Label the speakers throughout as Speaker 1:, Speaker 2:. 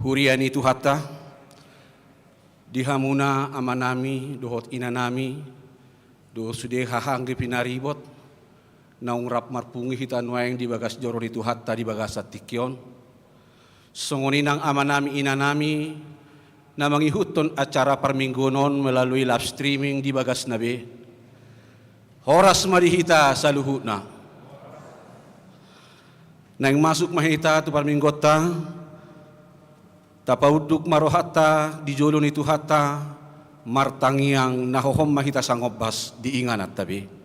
Speaker 1: Huriani Tuhata, dihamuna amanami, dohot inanami, do sude hahang di pinaribot, naungrap marpungi hitan waeng di bagas joro di Tuhata di bagas atikion, songoninang amanami inanami, na mangihuton acara parminggonon melalui live streaming di bagas nabe, horas marihita sa luhut na. Nang masuk mahita tu parminggota, tapauduk marohata di jolo ni Tuhata, martangiang nahohom mahita sangobas di inganat tabi.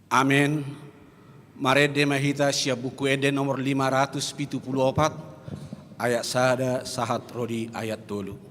Speaker 1: Amin. Marede mahita sia buku Eden nomor 574 ayat sada sahat rodi ayat dulu.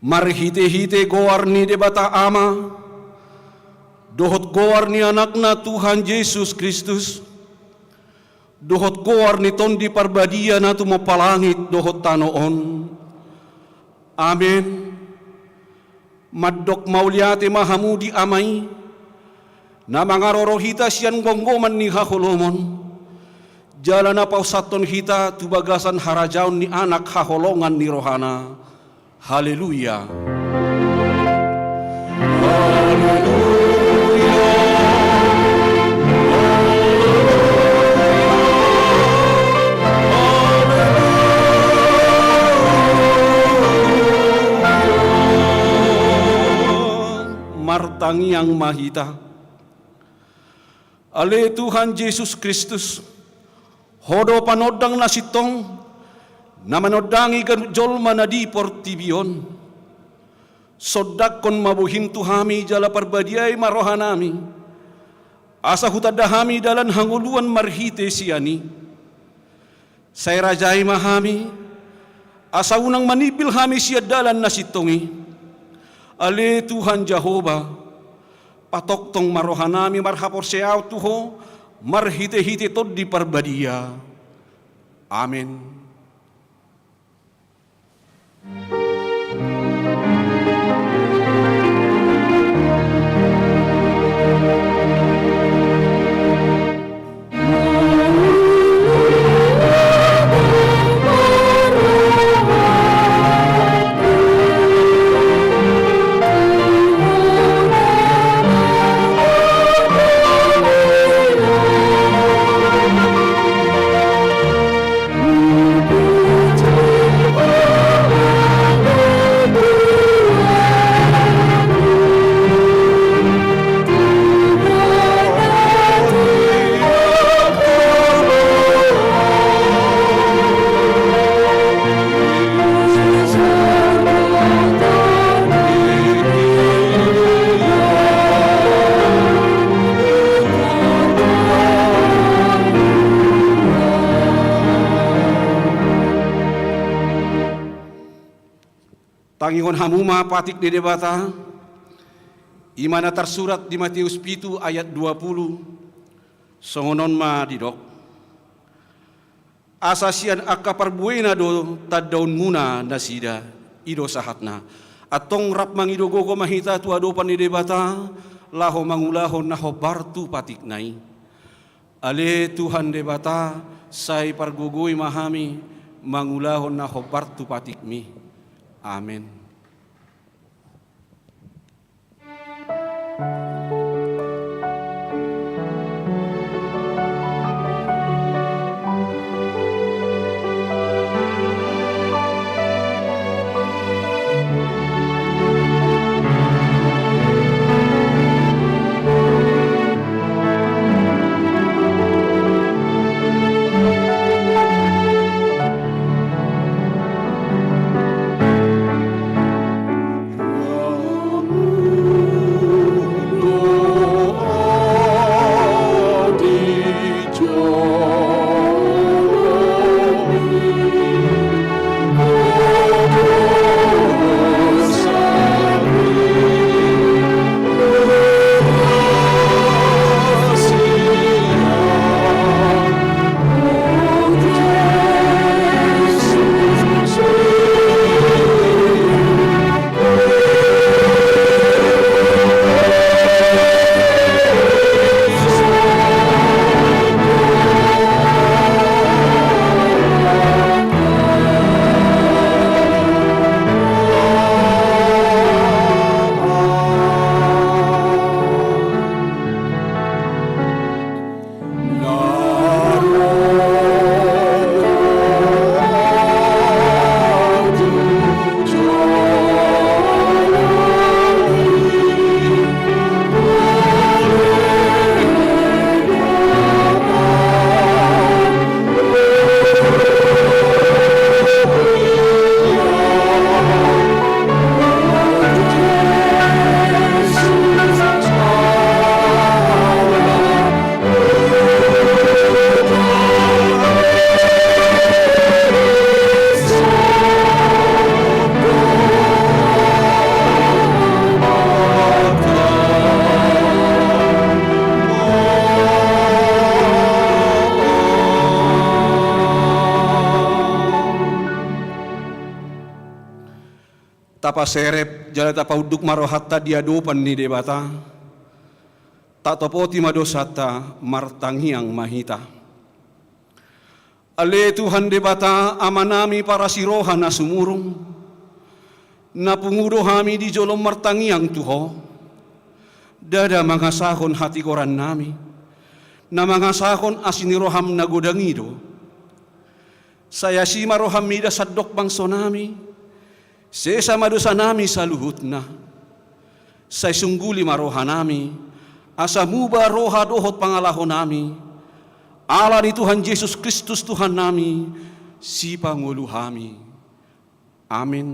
Speaker 1: Marhite-hite goar ni debata ama, dohot goar ni anakna Tuhan Yesus Kristus, dohot goar ni tondi parbadia na tumopalangit dohot tanoon. Amin. Maddok mauliate mahamudi amay, na mangarorohita siyan gonggoman ni haholomon, jala na pausaton hita tubagasan harajaon ni anak haholongan ni rohana. Haleluya. Martangiang mahita. Ale Tuhan Yesus Kristus, hodo panodang nasitong, na manodangi kan jolma na di portibion. Sodak kon mabuhin tuhami jala parbadiay marohanami. Asa hutadahami dalan hanguluan marhite siani. Say rajay mahami, asa unang manibil hami siya dalan na sitongi. Ale Tuhan Jehovah, patoktong marohanami marhapor siyaw tuho, marhite-hite tod di parbadia. Amen. Pangingon hamuma patik di debata, imana tersurat di Matius 7 ayat 20, songonon ma didok. Asasian akka parbuena do tadaun muna nasida ido sahatna. Atong rap mangido gogo mahita tu adopan di debata, laho mangulahon naho bartu patik nai. Ale Tuhan debata, say pargugui mahami, mangulahon naho bartu patik mi. Amin. Tapa serep jala tapa uduk marohatta diadopan ni debata, tak topoti madosata martangiang mahita. Ale Tuhan debata amanami para siroha na sumurung, na pungudo hami di jolom martangiang tuho, dada mangasahon hati koran nami, na mangasahon asiniroham na godangido. Saya si maroham mida sadok bangso nami, sesa madosa nami sa luhut na, say sungguli maroha nami, asa muba roha dohot pangalaho nami, ala ni Tuhan Yesus Kristus Tuhan nami, si panguluhami. Amin.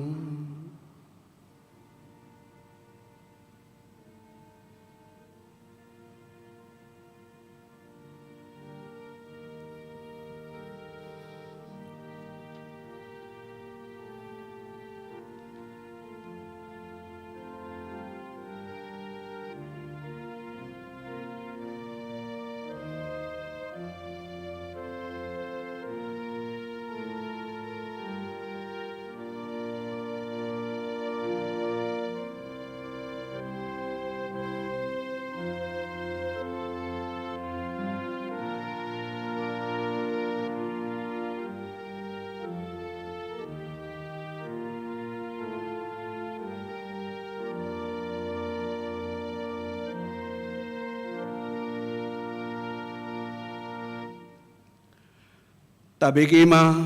Speaker 1: Tabekima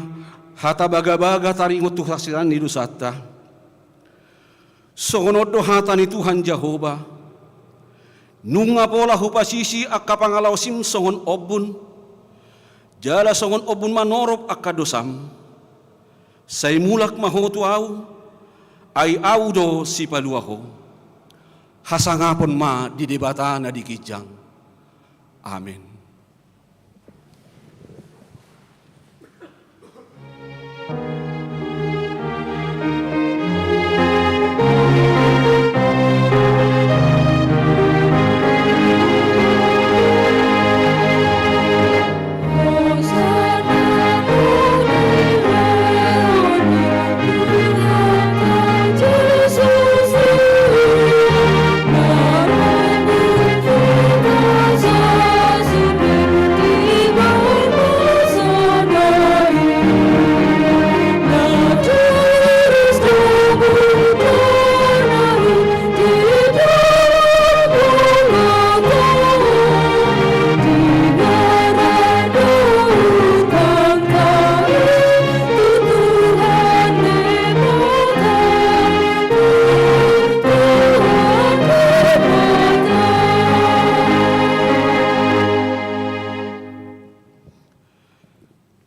Speaker 1: hata baga-baga taringot tuhasilan ni dusata. Songonod do hata ni Tuhan Jehova. Nunga pola hupasisi akka pangalaw sim songon obun. Jala songon obun manorop akka dosam. Say mulak mahotu au, ay au do si paluaho. Hasangapon ma di debata na dikijang. Amen.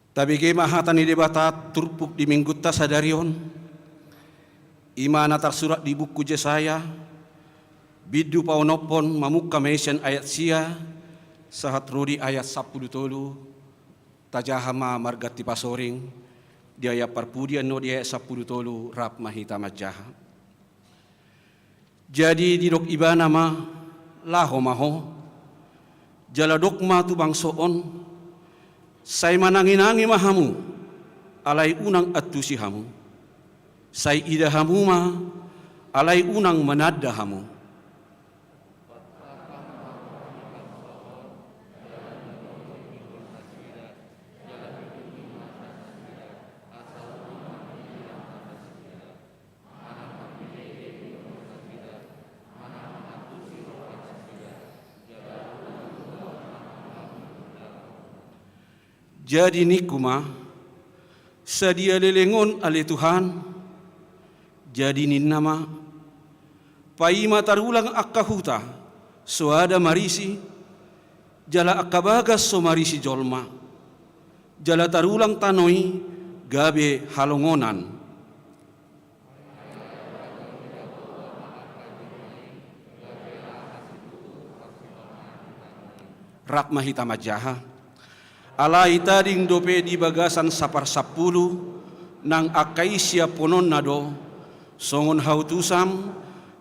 Speaker 1: Tabi kema hatani debata turpuk di minggu tasadarion. Imana tersurat di buku Yesaya. Bidu paunopon mamuka mesen ayat sia. Sahat rudi ayat 10 tolu. Tajahama margati pasoring. Dia ayat parpudian no dia ayat 10 tolu rap mahita majaha. Jadi didok ibana ma laho maho. Jaladok ma tu bangsoon. Say mananginangi mahamu. Alay unang atusi hamu. Say idahamu ma. Alay unang manada hamu. Jadi nikuma sedia lelengon ale Tuhan. Jadi ninama paima tarulang akahuta soada marisi jala akabagas so marisi jolma jala tarulang tanoi gabe halongonan. Rakma hitamajaha alai tading dope di bagasan sapar 10 nang akaisia ponon nado songon hautusam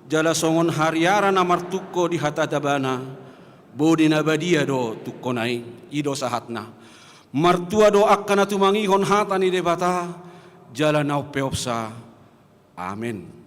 Speaker 1: jala songon hariara na martuko di hatadabana bodi nabadia do tukonai ido sahatna martua do akkana tumangihon hatani debata jala nau peopsa amin.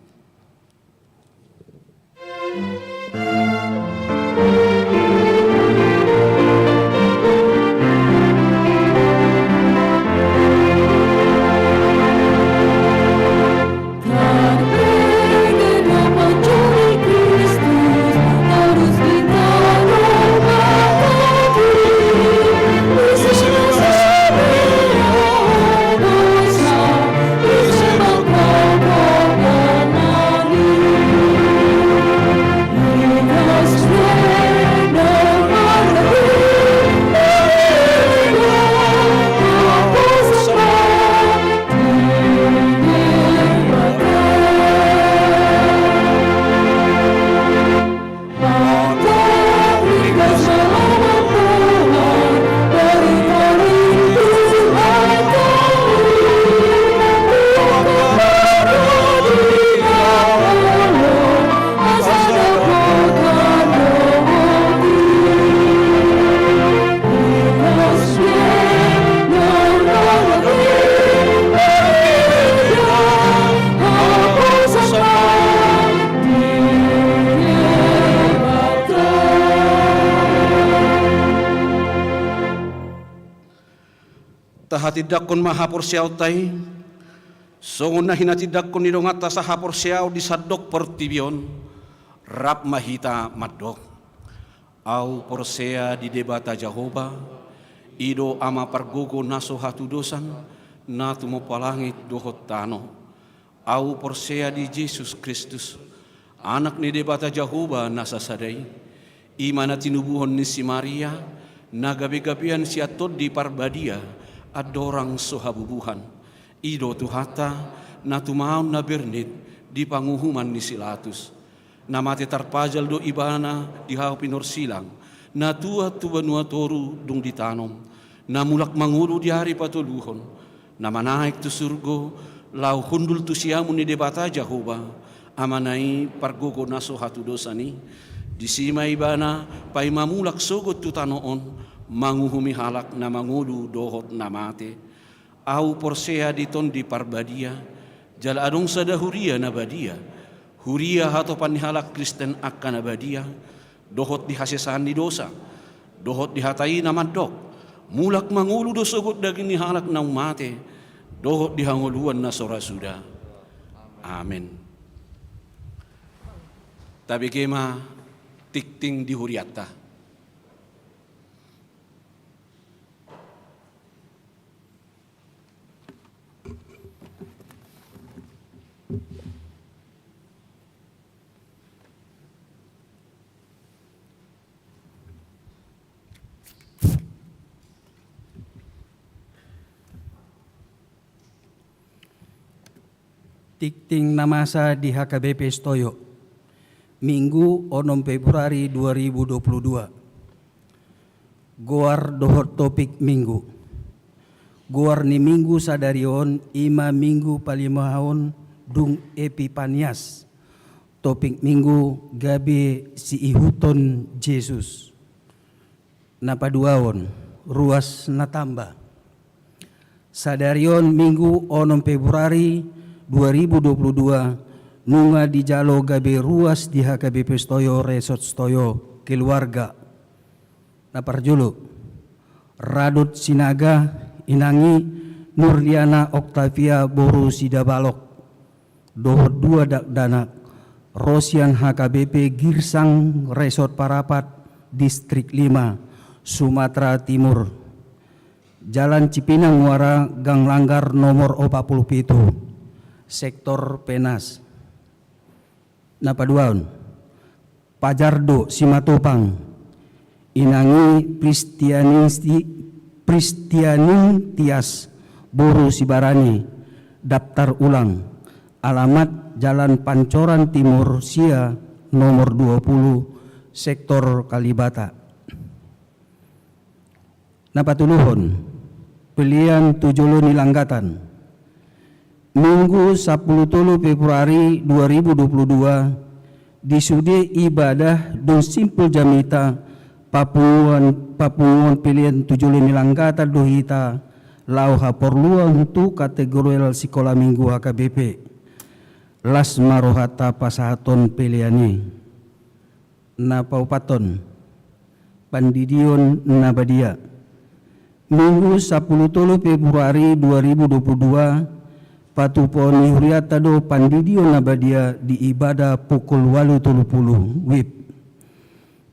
Speaker 1: Tahatidak kon mahapor siyaw tay, songon na hinatidak kon nidongata sa hapor siyaw di sadok pertibion, rap mahita madok. Au porsea di debata Jehovah, ido ama pargogo naso hatu dosan, natu mo palangit dohot tano. Au porsea di Yesus Kristus, anak ni debata Jehovah nasa sadai, imana tinubuhon ni si Maria, nagabi-gabian si atod di parbadia, adorang sohabubuhan ido tuhata na tumaon na bernit di panguhuman ni Silatus na mati tarpajal do ibana di hao pinorsilang na tua banua toru dung ditanom na mulak mangulu di hari patuluhon na manaik tu surgo lau hundul tu siamu ni debata Jehovah amanai pargogo naso hatu dosani di sima ibana pai mamulak sogot tu tanoon manguhumi halak na mangulu dohot na mate au porsea diton di parbadia jala adong sada huria na badia huria hatopan halak Kristen akan abadia dohot di hasesan di dosa dohot di hatai na mandok mulak mangulu do sogot daging ni halak na mate dohot di hanguluan na sorasuda amin. Tabi kema tikting di huriata
Speaker 2: Tikting namasa di HKBP Stoyo. Minggu 6 Februari 2022. Goar dohot topik minggu. Goar ni minggu sadarion ima minggu palimahon dung Epipanias. Topik minggu gabi si ihuton Yesus. Napaduaon ruas natamba. Sadarion minggu 6 Februari 2022 nunga di jalo gabe ruas di HKBP Stoyo Resort Stoyo keluarga. Naparjulu Radut Sinaga Inangi Nurliana Oktavia Boru Sidabalok Dohot 2 Dakdanak Rosian HKBP Girsang Resort Parapat Distrik 5 Sumatera Timur. Jalan Cipinang Muara Gang Langgar nomor 47 Sektor Penas. Napaduaon Pajardo Simatopang Inangi Pristianintias Boru Sibarani. Daftar ulang alamat Jalan Pancoran Timur Sia nomor 20 Sektor Kalibata. Napatuluhon pilihan Tujolo Nilanggatan Minggu 10 Februari 2022 disude ibadah dun simpul jamita papunguan pilihan Tujolo Nilanggatan dohita lau haporluan tu kategori sekolah minggu HKBP las marohata pasahaton pilihannya napaupaton pandidion nabadia. Minggu 10 Februari 2022 patupon huriata do pandidio nabadia di ibadah pukul 8.30 WIB.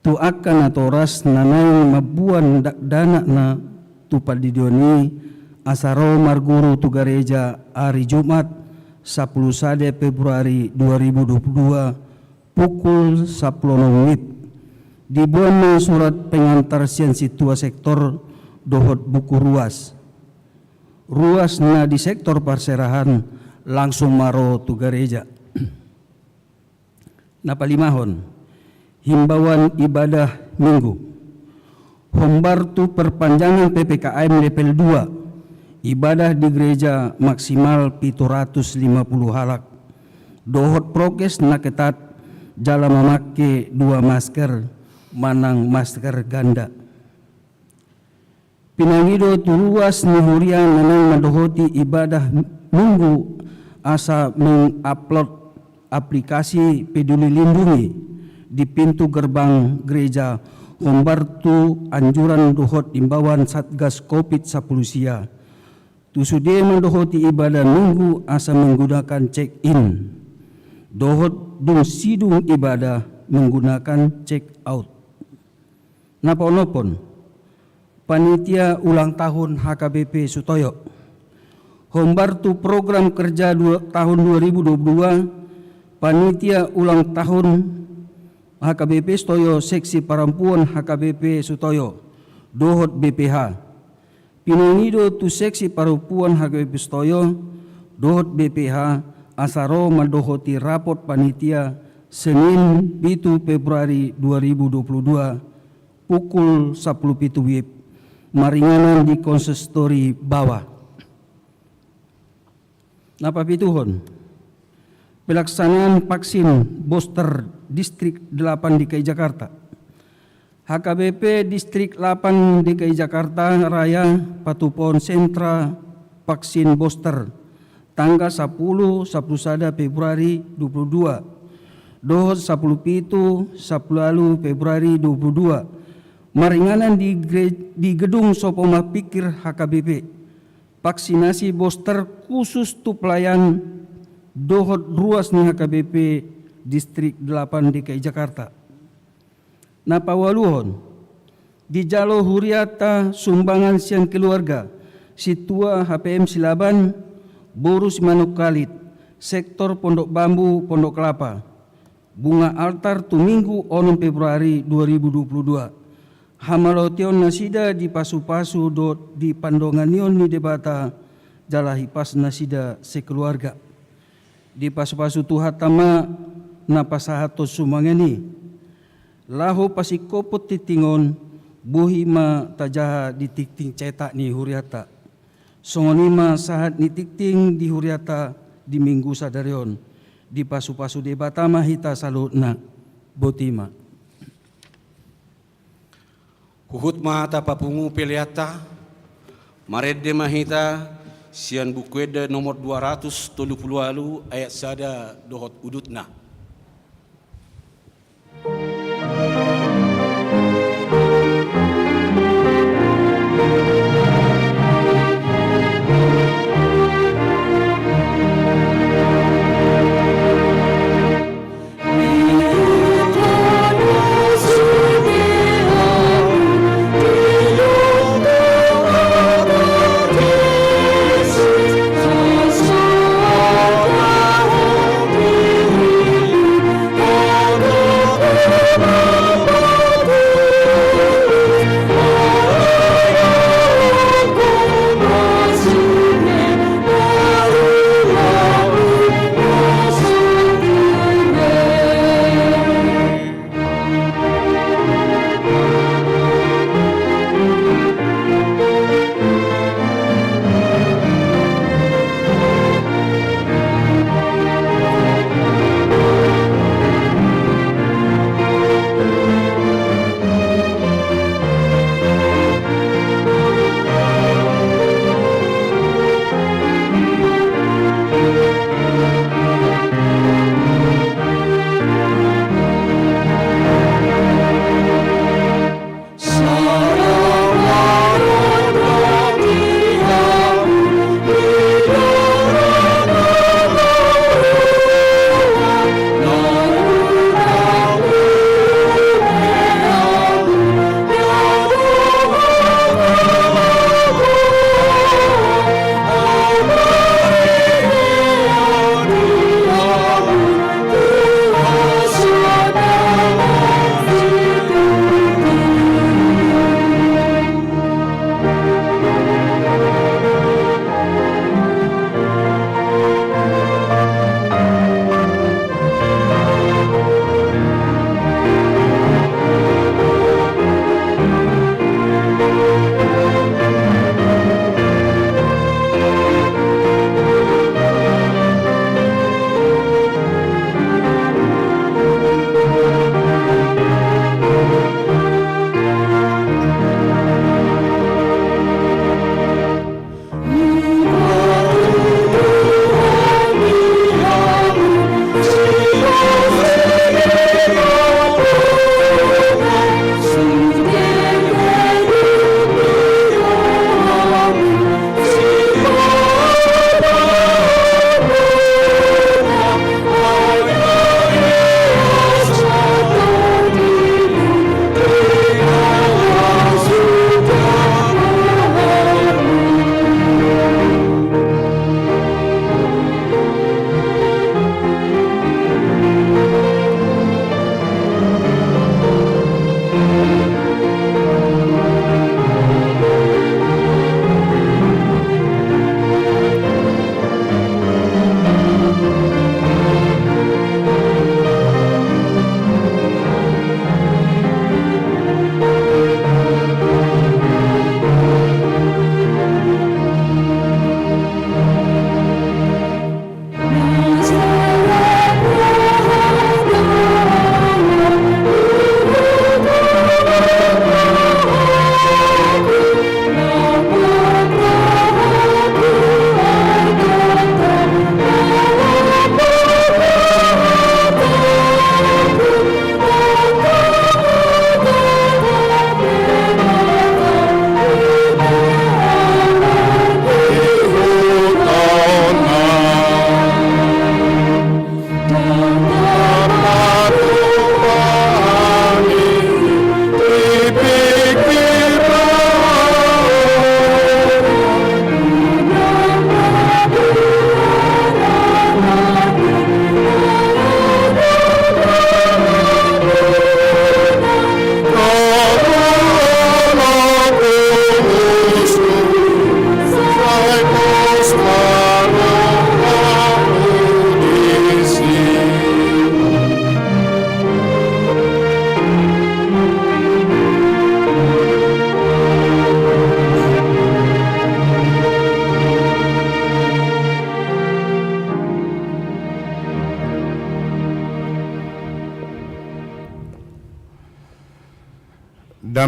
Speaker 2: Tu akan atoras nanay mabuan dana na tu pandidio ni asaro marguru tu gereja hari Jumat 10 Februari 2022 pukul 10 WIB. Dibuat surat pengantar sian situa sektor dohot buku ruas. Ruas na di sektor parserahan langsung maro tu gereja. Napalimahon himbauan ibadah minggu. Hombar tu perpanjangan PPKM level 2. Ibadah di gereja maksimal 750 halak. Dohot prokes na ketat jala memake 2 masker manang masker ganda. Pinangido turuas ni hurian nanang madohoti ibadah minggu asa mengupload aplikasi peduli lindungi di pintu gerbang gereja hombar tu anjuran dohot imbauan Satgas COVID-19 sia. Tu sude mendohoti ibadah minggu asa menggunakan check-in. Dohot dung sidung ibadah menggunakan check-out. Napa-nopon panitia ulang tahun HKBP Sutoyo. Hombar tu program kerja tahun 2022 panitia ulang tahun HKBP Sutoyo seksi perempuan HKBP Sutoyo dohot BPH. Pinangido tu seksi perempuan HKBP Sutoyo dohot BPH asaro mendohoti rapot panitia Senin 7 Februari 2022 pukul 10 WIB. Maringanan di konsistori bawah. Napapituhon pelaksanaan vaksin booster Distrik 8 DKI Jakarta. HKBP Distrik 8 DKI Jakarta Raya patupon sentra vaksin booster tanggal 10 Februari 22 dohot 10 Februari 22 maringanan di gedung Sopoma Pikir HKBP. Vaksinasi booster khusus tu pelayan dohot ruas ni HKBP Distrik 8 DKI Jakarta. Napawaluhon di jalo huriata sumbangan siang keluarga situa HPM Silaban Boru Simanuk Kalit sektor Pondok Bambu Pondok Kelapa. Bunga altar tu minggu 6 Februari 2022. Hamalotion nasida di pasu-pasu dot di pandonganion ni debata jalahi pas nasida sekeluarga. di pasu-pasu Tuhan tama na pasahato sumangani. Laho pasikopot titingon buhi ma tajaha di tikting cetak ni huriata. Songonima sahat ni tikting di huriata di minggu sadarion. Di pasu-pasu di batama hita salut na botima.
Speaker 1: Huhut mahata papungu peliata, maredde mahita, sian bukueda nomor 230 ayat sada dohot udutna.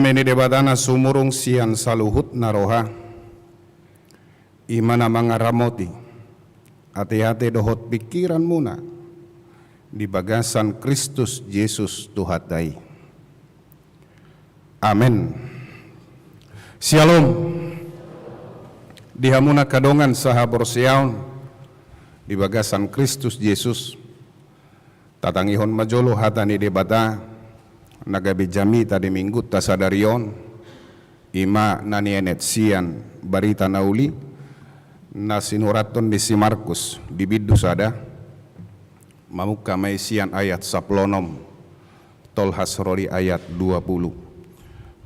Speaker 3: meni debatana sumurung sian saluhut naroha imana mangaramoti hati-hati dohot pikiran muna di bagasan Kristus Yesus Tuhatai. Amin. Shalom. Dihamuna kadongan saha borsiaun di bagasan Kristus Yesus tatangihon majolo hatani debata nagabi jami tadi minggu tasadarion ima nanienet sian barita nauli na sinuraton di si Markus di biddu sada mamuka may sian ayat saplonom tol hasrori ayat 20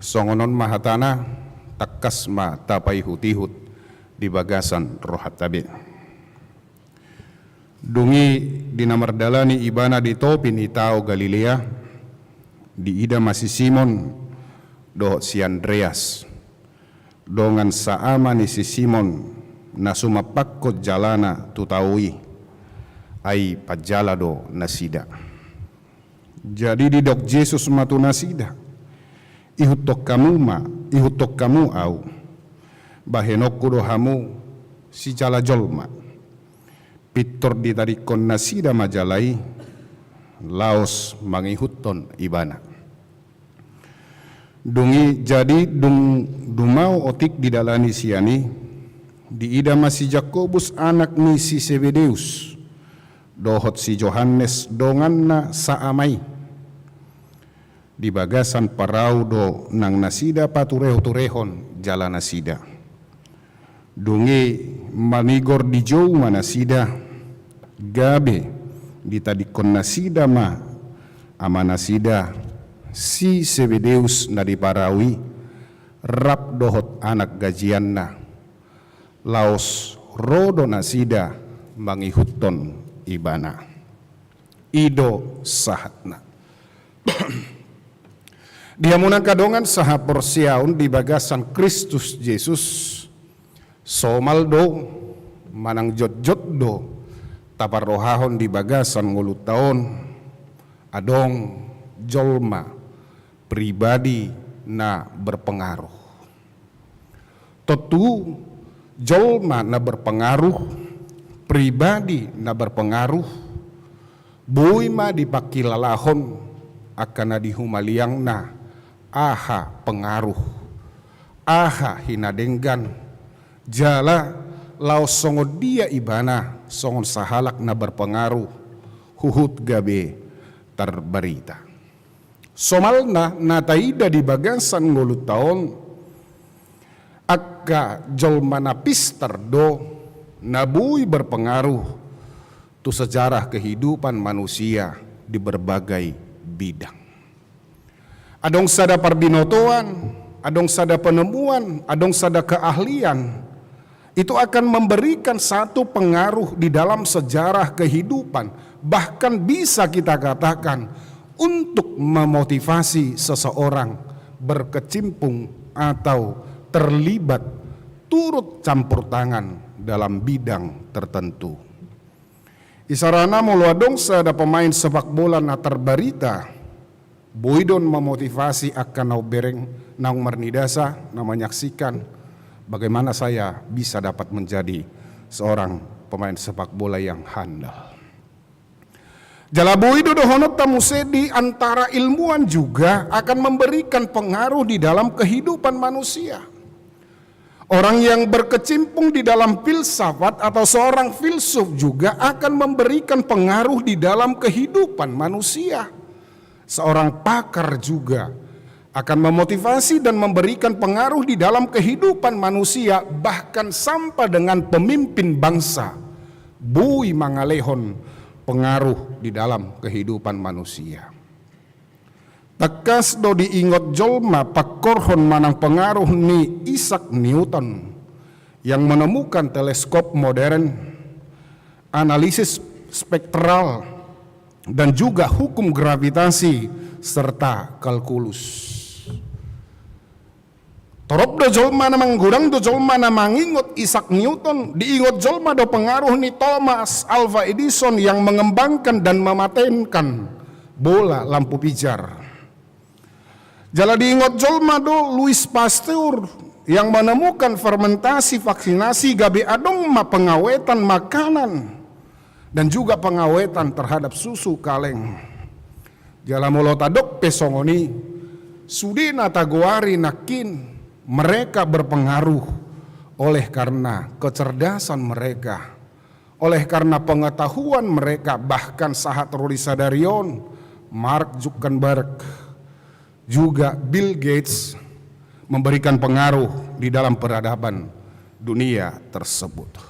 Speaker 3: songonon mahatana takas ma tapai hutihut di bagasan rohat tabi dungi dinamardalani ibana di topin itao Galilea di ida masih Simon dohot si Andreas dongan saama ni si Simon na sumapakot jalana tutawi ay pajala do nasida. Jadi di dok Jesus matu nasida ihutok kamu au bahenok kudo hamu si jala jolma pitor di tarikon nasida majalai laos mangihuton ibana dungi jadi dumau otik di dalani siani di ida masih Jakobus anak ni si Zebedeus dohot si Yohanes donganna saamai di bagasan parau do nang nasida paturehon jalan nasida dungi manigor di jauh manasida gabe di tadikon nasida ma ama nasida si Zebedeus na diparawi rap dohot anak gajianna laos rodo nasida mangihuton ibana ido sahatna diamunan kadongan saha porsiaun di bagasan Kristus Yesus somaldo manang jot-jot do taparohahon di bagasan ngulut taon adong jolma pribadi na berpengaruh totu jolma na berpengaruh pribadi na berpengaruh buy ma dipakilalahon akan na dihumaliang na aha pengaruh aha hinadenggan jala laos songo dia ibana songon sahalak na berpengaruh huhut gabe terberita somalna nataida di bagasan ngulut taon akka jolma napister do nabui berpengaruh tu sejarah kehidupan manusia di berbagai bidang adong sada parbinotoan adong sada penemuan adong sada keahlian itu akan memberikan satu pengaruh di dalam sejarah kehidupan bahkan bisa kita katakan untuk memotivasi seseorang berkecimpung atau terlibat turut campur tangan dalam bidang tertentu. Isarana muluadong sada pemain sepak bola na terbarita boydon memotivasi akan nau bereng nau mernidasa na menyaksikan bagaimana saya bisa dapat menjadi seorang pemain sepak bola yang handal. Jalaboy dodohonot tamusedi antara ilmuwan juga akan memberikan pengaruh di dalam kehidupan manusia. Orang yang berkecimpung di dalam filsafat atau seorang filsuf juga akan memberikan pengaruh di dalam kehidupan manusia. Seorang pakar juga akan memotivasi dan memberikan pengaruh di dalam kehidupan manusia bahkan sampai dengan pemimpin bangsa. Bui mangalehon pengaruh di dalam kehidupan manusia. Takas do diingot jolma pakorhon manang pengaruh ni Isaac Newton yang menemukan teleskop modern, analisis spektral, dan juga hukum gravitasi serta kalkulus. Torop do jolma na manggurang do jolma na mangingot Isaac Newton, diingot jolma do pengaruh ni Thomas Alva Edison yang mengembangkan dan mematenkan bola lampu pijar. Jala diingot jolma do Louis Pasteur yang menemukan fermentasi vaksinasi gabe adong pengawetan makanan dan juga pengawetan terhadap susu kaleng. Jala molotadok pesongoni sudina tagoari nakin mereka berpengaruh oleh karena kecerdasan mereka, oleh karena pengetahuan mereka, bahkan sahat Rudi Sadarion, Mark Zuckerberg, juga Bill Gates memberikan pengaruh di dalam peradaban dunia tersebut.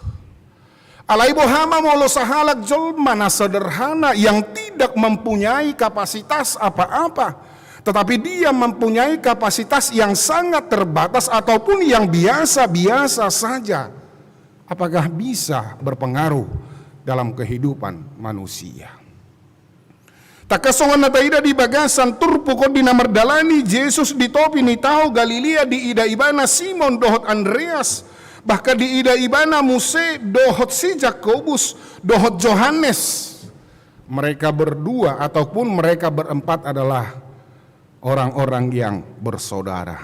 Speaker 3: Alai bohama molo sahalak jolmana sederhana yang tidak mempunyai kapasitas apa-apa, tetapi dia mempunyai kapasitas yang sangat terbatas ataupun yang biasa-biasa saja. Apakah bisa berpengaruh dalam kehidupan manusia? Takasongan nataida di bagasan turpukot di namardalani Yesus di topi ni tao Galilea di ida ibana Simon dohot Andreas, bahkan di ida ibana Muse dohot si Jakobus dohot Yohanes. Mereka berdua ataupun mereka berempat adalah orang-orang yang bersaudara.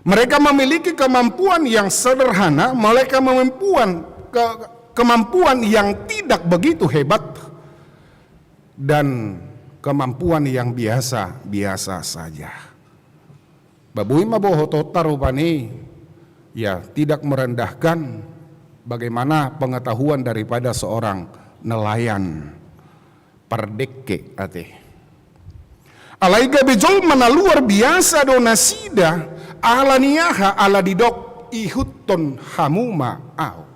Speaker 3: Mereka memiliki kemampuan yang sederhana, mereka kemampuan yang tidak begitu hebat, dan kemampuan yang biasa-biasa saja. Babui mabohoto tarupani, ya tidak merendahkan bagaimana pengetahuan daripada seorang nelayan pardeke ate. Alaiga bejol mana luar biasa donasida ala niyaha ala didok ihutton hamuma au.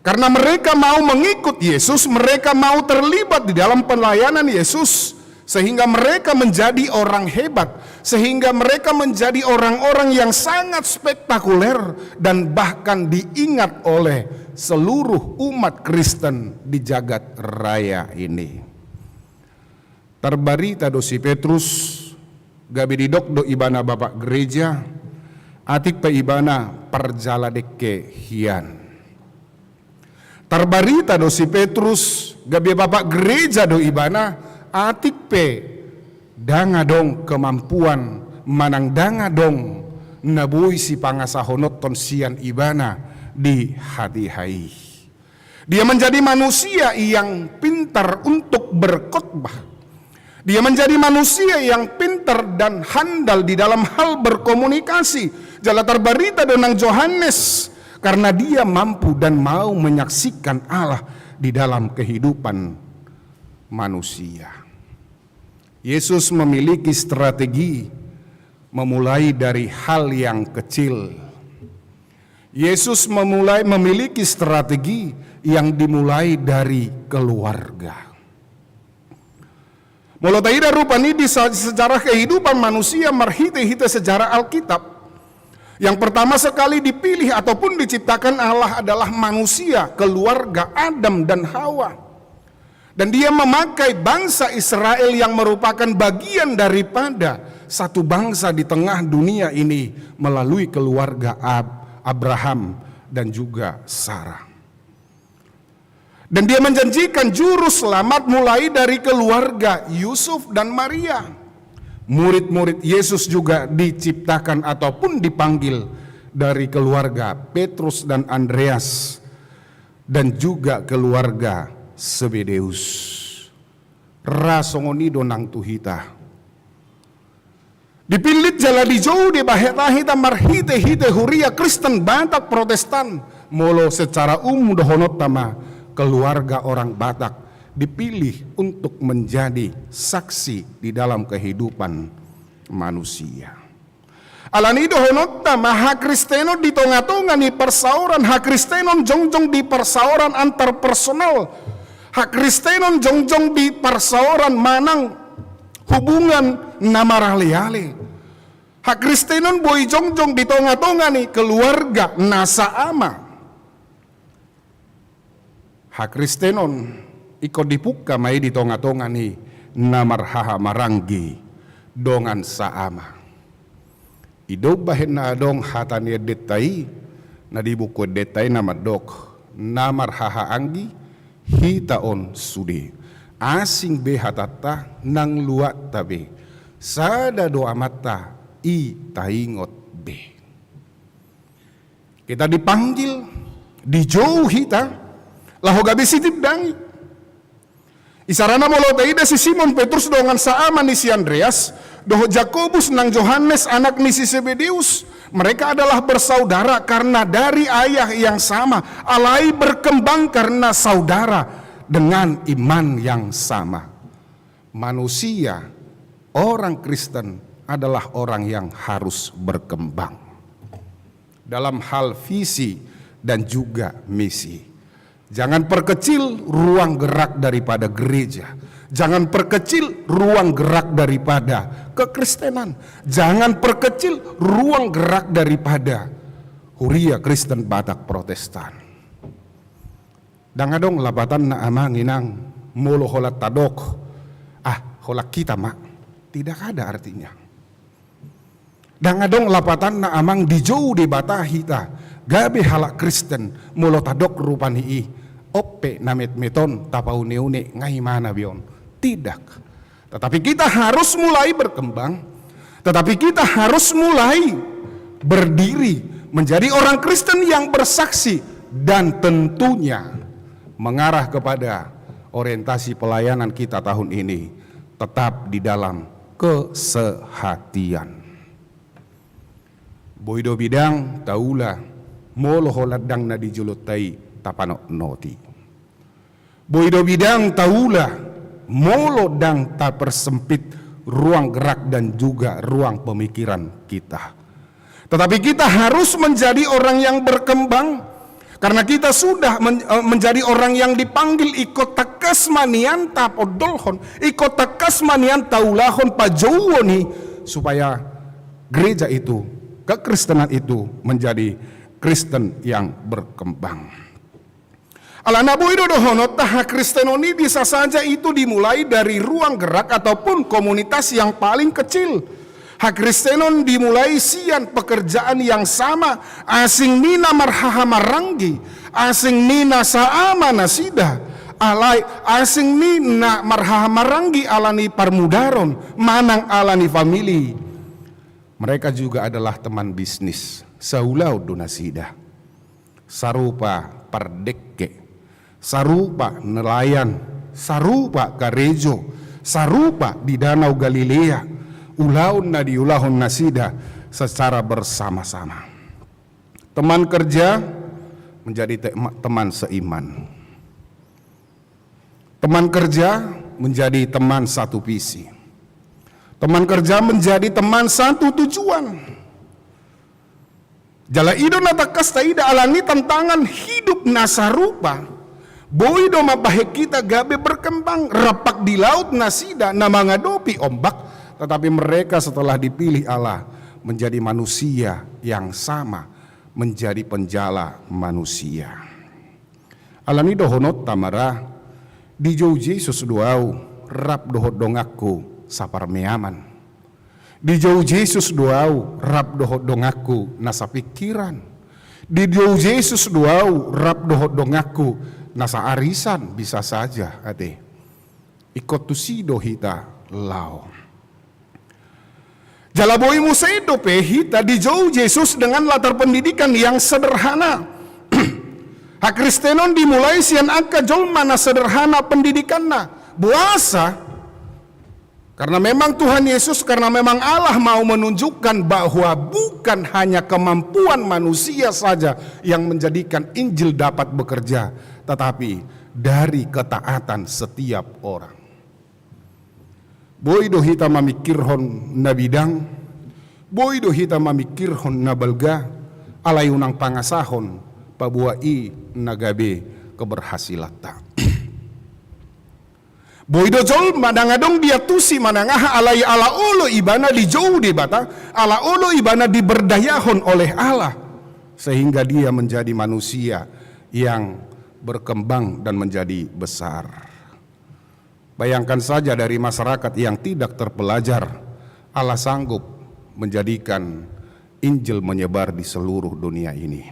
Speaker 3: Karena mereka mau mengikut Yesus, mereka mau terlibat di dalam pelayanan Yesus, sehingga mereka menjadi orang hebat, sehingga mereka menjadi orang-orang yang sangat spektakuler dan bahkan diingat oleh seluruh umat Kristen di jagat raya ini. Terbarita do si Petrus gabi didok do ibana bapak gereja atik pe ibana perjaladeke hian. Terbarita do si Petrus gabi bapak gereja do ibana atik pe danga dong kemampuan manang danga dong nabui si pangasahonot ton sian ibana di hati hai. Dia menjadi manusia yang pintar untuk berkhotbah. Dia menjadi manusia yang pintar dan handal di dalam hal berkomunikasi. Jala terbarita donang Yohanes karena dia mampu dan mau menyaksikan Allah di dalam kehidupan manusia. Yesus memiliki strategi memulai dari hal yang kecil. Yesus memiliki strategi yang dimulai dari keluarga. Molotaida rupani di sejarah kehidupan manusia marhite-hite sejarah Alkitab. Yang pertama sekali dipilih ataupun diciptakan Allah adalah manusia, keluarga Adam dan Hawa. Dan dia memakai bangsa Israel yang merupakan bagian daripada satu bangsa di tengah dunia ini melalui keluarga Abraham dan juga Sarah. Dan dia menjanjikan juru selamat mulai dari keluarga Yusuf dan Maria. Murid-murid Yesus juga diciptakan ataupun dipanggil dari keluarga Petrus dan Andreas dan juga keluarga Zebedeus. Rasongoni donang tuhita. Dipilit jala di jauh di baheta-hita marhite-hite huria Kristen Batak Protestan. Molo secara dohonot tama keluarga orang Batak dipilih untuk menjadi saksi di dalam kehidupan manusia. Alani dohonota maha Kristeno di tonga-tonga ni persauran, hak Kristenon jongjong di persauran antar personal, hak Kristenon jongjong di persauran manang hubungan namaraliale, hak Kristenon boy jongjong di tonga-tonga ni keluarga nasa ama. Hak Kristenon ikut dipuka mai di tonga-tonga ni namarhaha maranggi dongan saama. Idob bahen na adong hatani detai na di buku detai namadok namarhaha anggi hitaon sudi asing be hatata nang luat tabe sada doa mata i taingot be. Kita dipanggil, dijauhi ta, laho gabi sitip dangi. Isarana molo taida si Simon Petrus dongan saama ni si Andreas, doho Jakobus nang Yohanes anak ni si Zebedeus. Mereka adalah bersaudara karena dari ayah yang sama, alai berkembang karena saudara dengan iman yang sama. Manusia, orang Kristen adalah orang yang harus berkembang dalam hal visi dan juga misi. Jangan perkecil ruang gerak daripada gereja. Jangan perkecil ruang gerak daripada kekristenan. Jangan perkecil ruang gerak daripada Huria Kristen Batak Protestan. Dangadong labatan na amang inang molo holat tadok. Holat kita mak. Tidak ada artinya. Dangadong lapatan na amang dijauh di batahita. Gabe halak Kristen molo tadok rupani oppe namet meton tapau neune ngai mana bion. Tidak. Tetapi kita harus mulai berkembang. Tetapi kita harus mulai berdiri menjadi orang Kristen yang bersaksi dan tentunya mengarah kepada orientasi pelayanan kita tahun ini tetap di dalam kesehatian. Boido bidang taula molo holadang na dijulutai tapano noti. Boido bidang taula molo dang tak persempit ruang gerak dan juga ruang pemikiran kita. Tetapi kita harus menjadi orang yang berkembang karena kita sudah menjadi orang yang dipanggil ikut takasmanian tapodolhon, ikut takasmanian taulahon pajauoni supaya gereja itu, kekristenan itu menjadi Kristen yang berkembang. Alana boido dohono taha Kristenoni bisa saja itu dimulai dari ruang gerak ataupun komunitas yang paling kecil. Hak Kristenon dimulai sian pekerjaan yang sama, asing nina marhaha maranggi, asing nina saama nasida, alai asing nina marhaha maranggi alani parmudaron, manang alani famili. Mereka juga adalah teman bisnis, saulau donasida, sarupa pardekke, sarupa nelayan, sarupa karejo, sarupa di Danau Galilea, ulaun na di ulahun nasida secara bersama-sama. Teman kerja menjadi teman seiman. Teman kerja menjadi teman satu visi. Teman kerja menjadi teman satu tujuan. Jala ido natakas taida alani tantangan hidup nasarupa. Boido mabahe kita gabe berkembang rapak di laut nasida na mangadopi ombak, tetapi mereka setelah dipilih Allah menjadi manusia yang sama, menjadi penjala manusia. Alani dohonot tamara dijauh Yesus doau rap dohot dongaku sapar meaman. Dijauh Yesus doau rap dohot dongaku nasa pikiran. Dijauh Yesus doau rap dohot dongaku nasa arisan bisa saja ade. Ikut tusido hita lao. Jalaboi musaido pehita dijauh Yesus dengan latar pendidikan yang sederhana. Hak Kristenon dimulai sian angka jol mana sederhana pendidikanna. Buasa karena memang Tuhan Yesus, karena memang Allah mau menunjukkan bahwa bukan hanya kemampuan manusia saja yang menjadikan Injil dapat bekerja, tetapi dari ketaatan setiap orang. Boido hita mamikirhon na bidang, boido hita mamikirhon na balga, alayunang pangasahon, pabuai nagabe keberhasilata. Boido jol madangadong dia tusi manangaha alay ala ulo ibana dijauh di bata, ala ulo ibana diberdayahon oleh Allah, sehingga dia menjadi manusia yang berkembang dan menjadi besar. Bayangkan saja dari masyarakat yang tidak terpelajar, Allah sanggup menjadikan Injil menyebar di seluruh dunia ini.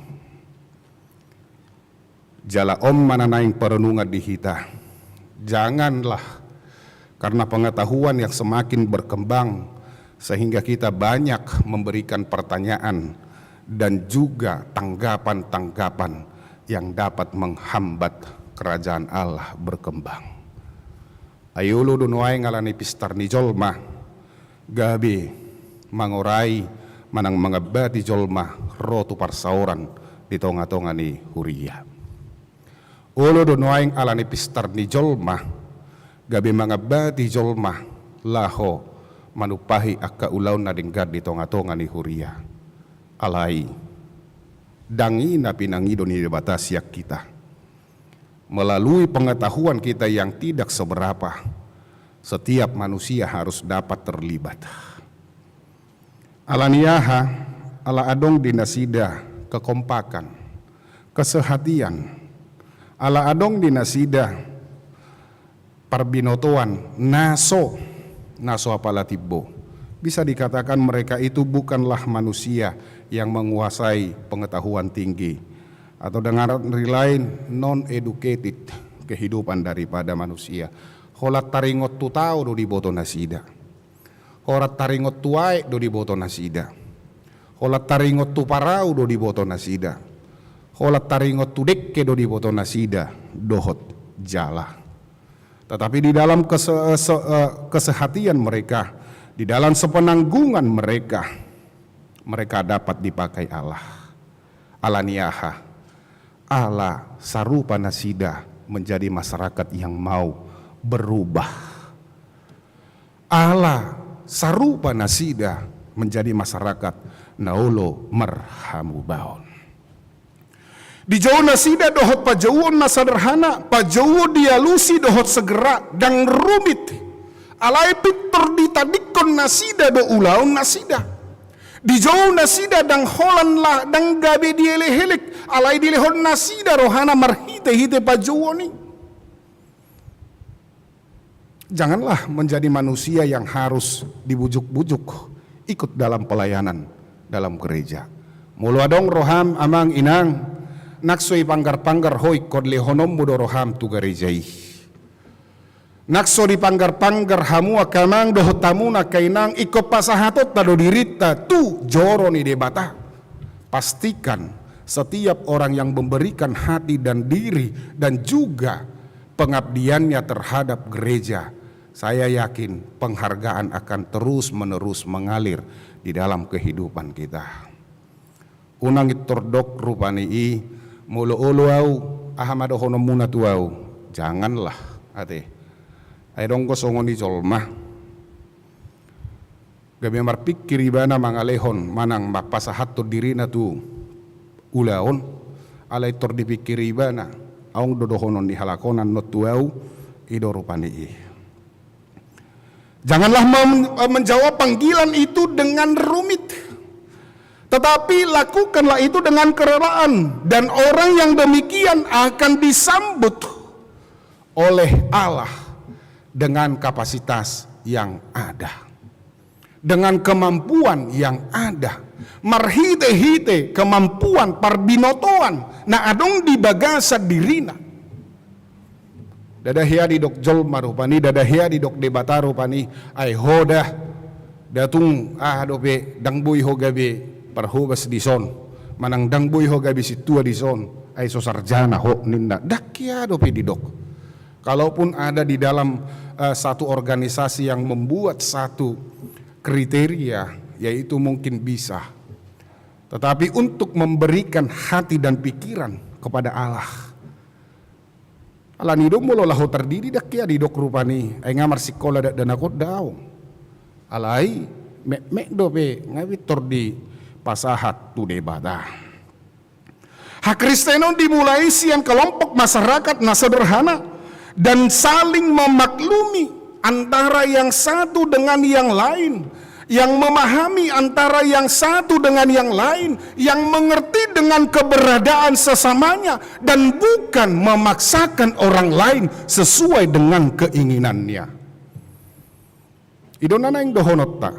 Speaker 3: Jala om mananaing perenungan di hita. Janganlah karena pengetahuan yang semakin berkembang, sehingga kita banyak memberikan pertanyaan dan juga tanggapan-tanggapan yang dapat menghambat kerajaan Allah berkembang. Ayulu dunuai ngalani pistar ni jolma, gabi mangurai manang mengabati jolma rotu parsauran di tonga-tonga ni huria. Ulu dunuai alani pistar ni jolma, gabi mengabati jolma laho manupahi akka ulaw na dinggad di tonga-tonga ni huria. Alai dangi na pinangido ni batas yak kita. Melalui pengetahuan kita yang tidak seberapa, setiap manusia harus dapat terlibat. Alaniaha ala adong dinasida kekompakan, kesehatian, ala adong dinasida parbinotoan, naso apala tibbo. Bisa dikatakan mereka itu bukanlah manusia yang menguasai pengetahuan tinggi, atau dengan lain non-educated kehidupan daripada manusia. Holat taringot tu tau do di boto nasida. Holat taringot tuai do di boto nasida. Holat taringot tu parau do di boto nasida. Holat taringot tu dekke do di boto nasida dohot jala. Tetapi di dalam kesehatian mereka, di dalam sepenanggungan mereka dapat dipakai Allah. Alaniaha, Allah sarupa nasida menjadi masyarakat yang mau berubah. Allah sarupa nasida menjadi masyarakat naulo merhamu baon. Di jauh nasida dohot pajauon na sederhana, pajauo dialusi dohot segera dan rumit. Alai pitor ditadikon nasida do ulaun nasida. Di jauh nasida dang holan lah dang gabe dielehelek, alai dilehon nasida rohana marhite-hite pajauoni. Janganlah menjadi manusia yang harus dibujuk-bujuk ikut dalam pelayanan dalam gereja. Mulu adong roham amang inang naksoi panggar-panggar hoi kod lehonom mudo roham tu gerejai. Nakso di panggar-panggar hamu akamang doho tamuna kainang iko pasahatot tado dirita tu joro ni debata. Pastikan setiap orang yang memberikan hati dan diri dan juga pengabdiannya terhadap gereja, saya yakin penghargaan akan terus-menerus mengalir di dalam kehidupan kita. Unang itordok rupani i mulu-ulu au ahamado hono muna tuau. Janganlah ate. Ay dong ko songon di jolma. Gabi marpikir ibana mangalehon manang mapasahat to diri na tu ulaon alay tor dipikir ibana aung dodohonon di halakonan no tuau idorupani i. Janganlah menjawab panggilan itu dengan rumit, tetapi lakukanlah itu dengan kerelaan, dan orang yang demikian akan disambut oleh Allah dengan kapasitas yang ada, dengan kemampuan yang ada, marhite-hite kemampuan parbinotoan na adong di bagasa dirina. Dadahia di dok jol marupani, dadahia di dok debata rupani, ay hoda datung dope dangboy ho gabi parhubas di son, manang dangboy ho gabi situa di son, ay so sarjana ho ninda dakya dope di dok. Kalaupun ada di dalam satu organisasi yang membuat satu kriteria, yaitu mungkin bisa. Tetapi untuk memberikan hati dan pikiran kepada Allah, ala nidok mo laho terdiri dak ya didok rupani ay ngamar sikola dan ako daw. Alai mek dope ngawitor di pasahat tu debata. Hak Kristenon dimulai siang kelompok masyarakat na sederhana dan saling memaklumi antara yang satu dengan yang lain, yang memahami antara yang satu dengan yang lain, yang mengerti dengan keberadaan sesamanya dan bukan memaksakan orang lain sesuai dengan keinginannya. Idonana yang dohonot ta,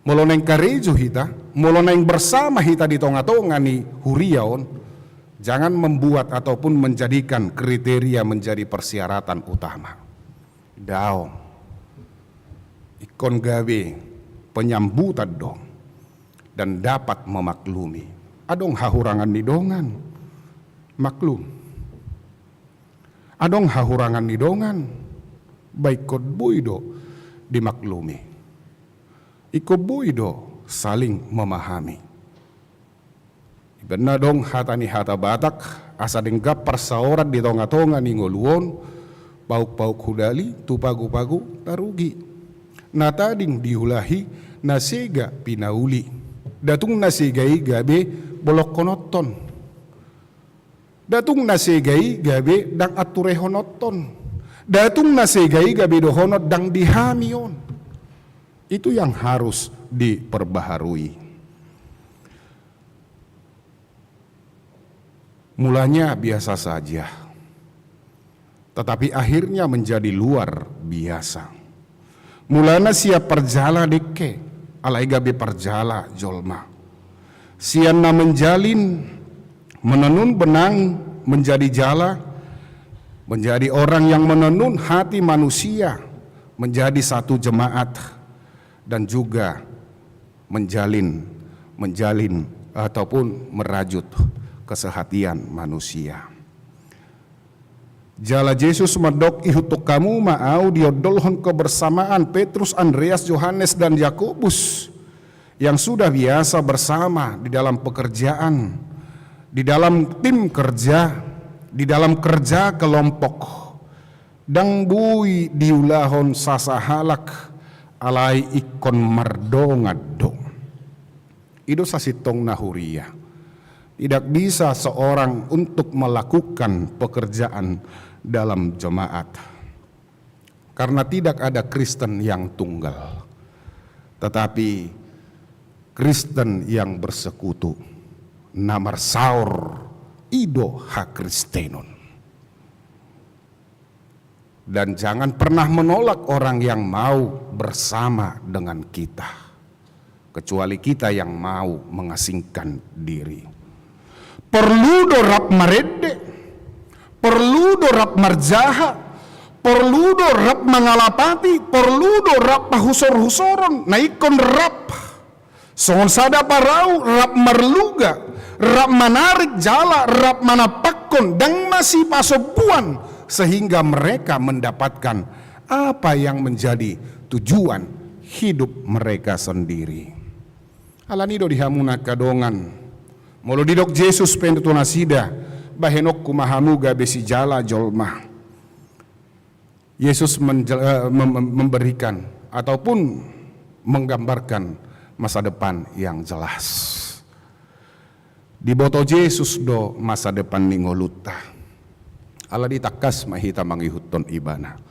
Speaker 3: muloneng karejo hita, muloneng bersama hita di tonga-tonga ni huriaon. Jangan membuat ataupun menjadikan kriteria menjadi persyaratan utama. Daong. ikon gawe penyambutan dong dan dapat memaklumi. Adong hahurangan di dongan maklum. Adong hahurangan di dongan baik kod buido dimaklumi. Iko buido saling memahami. Benar dong hatani hata Batak asa denggap persaorat di tonga-tonga ni ngoluon pauk-pauk hudali tu pagu-pagu tarugi. Na tading diulahi nasega pinauli. Datung nasegai gabe bolok konoton. Datung nasegai gabe dang aturehonoton. Datung nasegai gabe dohonot dang dihamion. Itu yang harus diperbaharui. Mulanya biasa saja, tetapi akhirnya menjadi luar biasa. Mulana siap perjala deke, alai gabe perjala jolma. Sianna menjalin, menenun benang menjadi jala, menjadi orang yang menenun hati manusia, menjadi satu jemaat, dan juga menjalin ataupun merajut kesehatian manusia. Jala Yesus medok ihutuk kamu mau diodolhon kebersamaan Petrus, Andreas, Yohanes dan Yakobus yang sudah biasa bersama di dalam pekerjaan, di dalam tim kerja, di dalam kerja kelompok. Dang bui diulahon sasahalak alai ikon mardongadong. Ido sasitong nahuria. Tidak bisa seorang untuk melakukan pekerjaan dalam jemaat karena tidak ada Kristen yang tunggal, tetapi Kristen yang bersekutu. Namar saur ido ha Kristenon. Dan jangan pernah menolak orang yang mau bersama dengan kita, kecuali kita yang mau mengasingkan diri. Perlu dorap marede, perlu dorap marjaha, perlu dorap mangalapati, perlu dorap pahusor-husoron, naikon rap. Songon sada parau rap marluga, rap manarik jala, rap manapakon, dan masih pasobuan, sehingga mereka mendapatkan apa yang menjadi tujuan hidup mereka sendiri. Alanido dihamuna kadongan. Molo didok Yesus pentu nasida bahenok kumahamuga besi jala jolma. Yesus memberikan ataupun menggambarkan masa depan yang jelas. Di boto Yesus do masa depan ningoluta. Allah ditakas mahita mangihuton ibana.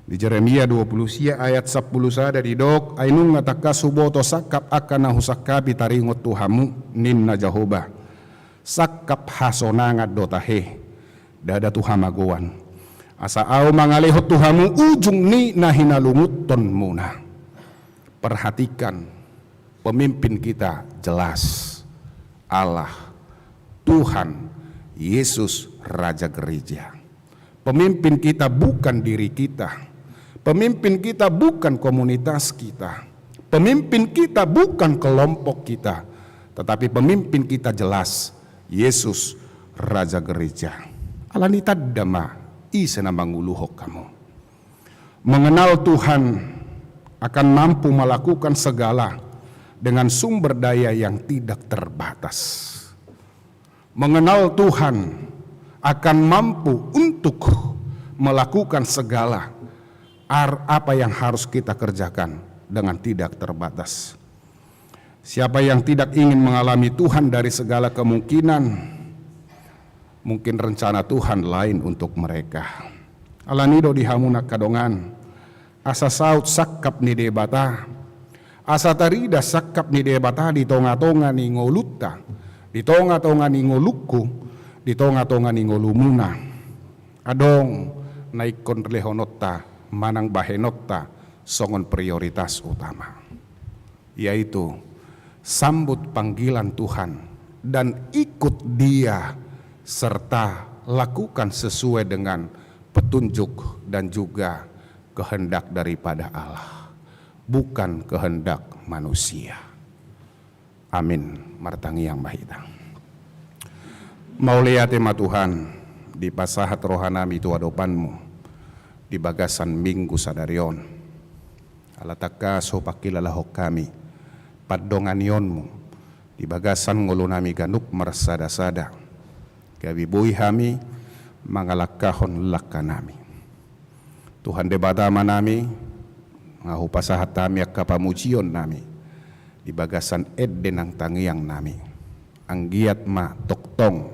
Speaker 3: Di Jeremia 20 ayat 10 sada didok ainung ngataka suboto sakap akan nahusakabi taringot tuhamu ninna Jehovah sakap hasonangat dotahe dada tuhamagoan asa au mangalehot tuhamu ujung ni nahinalunguton muna. Perhatikan pemimpin kita jelas Allah Tuhan Yesus Raja Gereja. Pemimpin kita bukan diri kita. Pemimpin kita bukan komunitas kita. Pemimpin kita bukan kelompok kita. Tetapi pemimpin kita jelas, Yesus Raja Gereja. Alanita dama, isena manguluhok kamu. Mengenal Tuhan akan mampu melakukan segala dengan sumber daya yang tidak terbatas. Mengenal Tuhan akan mampu untuk melakukan segala apa yang harus kita kerjakan dengan tidak terbatas. Siapa yang tidak ingin mengalami Tuhan dari segala kemungkinan, mungkin rencana Tuhan lain untuk mereka. Alanido dihamuna kadongan, asa saut sakap ni debata, asa tarida sakap ni debata di tonga-tonga ni ngolutta, di tonga-tonga ni ngoluku, di tonga-tonga ni ngolumuna. Adong naikon lehonota manang bahenota songon prioritas utama, yaitu sambut panggilan Tuhan dan ikut Dia serta lakukan sesuai dengan petunjuk dan juga kehendak daripada Allah. bukan kehendak manusia. Amin. Martangi yang mahita. Maulia tema Tuhan, di pasahat rohanami tu adopanmu, di bagasan minggu sadarion. Alataka so pakilalahok kami, padonganionmu, di bagasan ngulunami ganuk mersada-sada. Gabi bui kami, mangalakahon lakanami. Tuhan debata manami, ngahu pasahat kami akapamujion nami, di bagasan denang tangiang nami. Anggiat ma toktong,